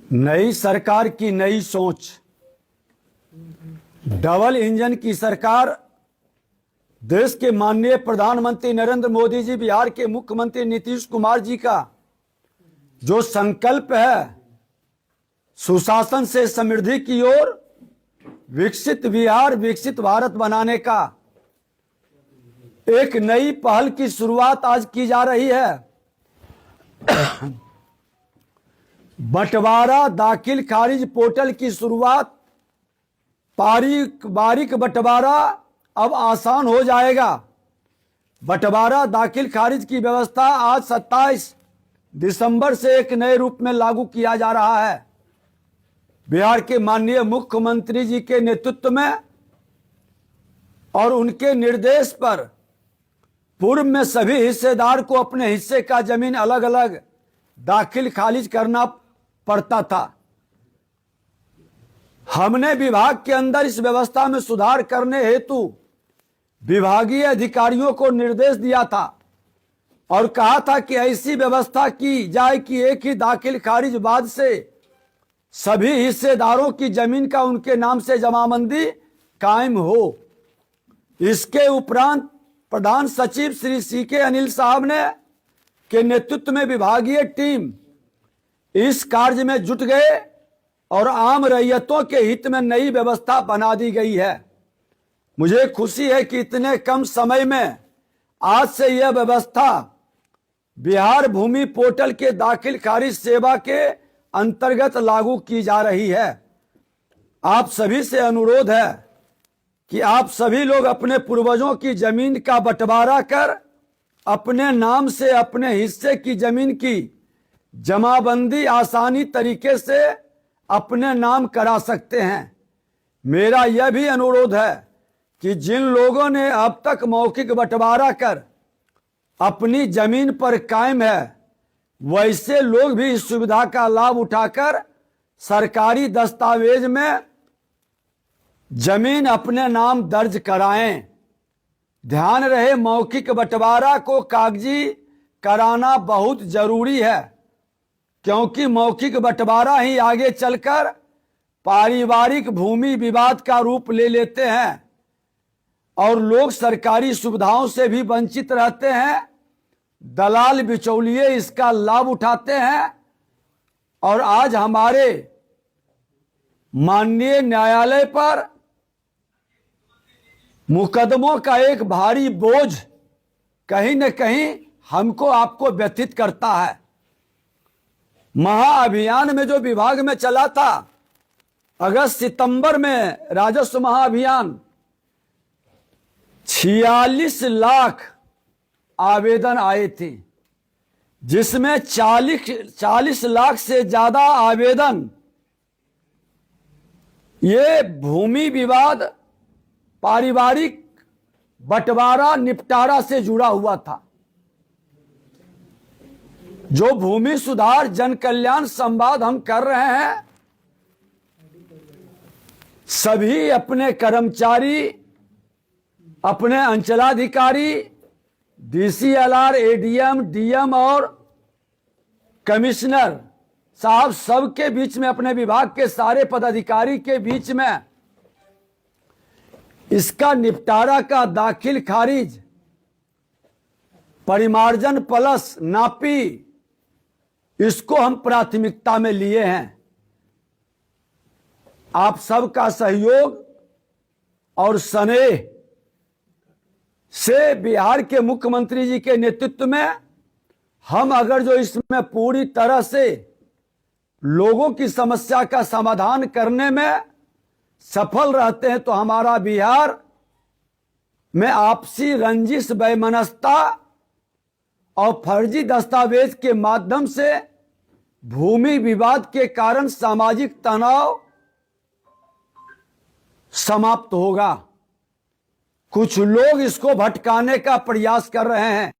नई सरकार की नई सोच। डबल इंजन की सरकार। देश के माननीय प्रधानमंत्री नरेंद्र मोदी जी, बिहार के मुख्यमंत्री नीतीश कुमार जी का जो संकल्प है सुशासन से समृद्धि की ओर, विकसित बिहार विकसित भारत बनाने का, एक नई पहल की शुरुआत आज की जा रही है। बंटवारा दाखिल खारिज पोर्टल की शुरुआत। बारीक बंटवारा अब आसान हो जाएगा। बंटवारा दाखिल खारिज की व्यवस्था आज 27 दिसंबर से एक नए रूप में लागू किया जा रहा है। बिहार के माननीय मुख्यमंत्री जी के नेतृत्व में और उनके निर्देश पर पूर्व में सभी हिस्सेदार को अपने हिस्से का जमीन अलग अलग दाखिल खारिज करना पड़ता था। हमने विभाग के अंदर इस व्यवस्था में सुधार करने हेतु विभागीय अधिकारियों को निर्देश दिया था और कहा था कि ऐसी व्यवस्था की जाए कि एक ही दाखिल खारिज बाद से सभी हिस्सेदारों की जमीन का उनके नाम से जमाबंदी कायम हो। इसके उपरांत प्रधान सचिव श्री सीके अनिल साहब ने के नेतृत्व में विभागीय टीम इस कार्य में जुट गए और आम रैयतों के हित में नई व्यवस्था बना दी गई है। मुझे खुशी है कि इतने कम समय में आज से यह व्यवस्था बिहार भूमि पोर्टल के दाखिल खारिज सेवा के अंतर्गत लागू की जा रही है। आप सभी से अनुरोध है कि आप सभी लोग अपने पूर्वजों की जमीन का बंटवारा कर अपने नाम से अपने हिस्से की जमीन की जमाबंदी आसानी तरीके से अपने नाम करा सकते हैं। मेरा यह भी अनुरोध है कि जिन लोगों ने अब तक मौखिक बंटवारा कर अपनी जमीन पर कायम है, वैसे लोग भी इस सुविधा का लाभ उठाकर सरकारी दस्तावेज में जमीन अपने नाम दर्ज कराएं। ध्यान रहे, मौखिक बंटवारा को कागजी कराना बहुत जरूरी है, क्योंकि मौखिक बंटवारा ही आगे चलकर पारिवारिक भूमि विवाद का रूप ले लेते हैं और लोग सरकारी सुविधाओं से भी वंचित रहते हैं। दलाल बिचौलिए इसका लाभ उठाते हैं और आज हमारे माननीय न्यायालय पर मुकदमों का एक भारी बोझ कहीं न कहीं हमको आपको व्यथित करता है। महाअभियान में जो विभाग में चला था, अगस्त सितंबर में राजस्व महाअभियान, 46 लाख आवेदन आए थे, जिसमें 40 लाख से ज्यादा आवेदन ये भूमि विवाद पारिवारिक बंटवारा निपटारा से जुड़ा हुआ था। जो भूमि सुधार जन कल्याण संवाद हम कर रहे हैं, सभी अपने कर्मचारी, अपने अंचलाधिकारी, डीसीएलआर, एडीएम, डीएम और कमिश्नर साहब सबके बीच में, अपने विभाग के सारे पदाधिकारी के बीच में इसका निपटारा का दाखिल खारिज, परिमार्जन प्लस नापी, इसको हम प्राथमिकता में लिए हैं। आप सबका सहयोग और स्नेह से बिहार के मुख्यमंत्री जी के नेतृत्व में हम अगर जो इसमें पूरी तरह से लोगों की समस्या का समाधान करने में सफल रहते हैं, तो हमारा बिहार में आपसी रंजिश, वैमनस्यता और फर्जी दस्तावेज के माध्यम से भूमि विवाद के कारण सामाजिक तनाव समाप्त होगा। कुछ लोग इसको भटकाने का प्रयास कर रहे हैं।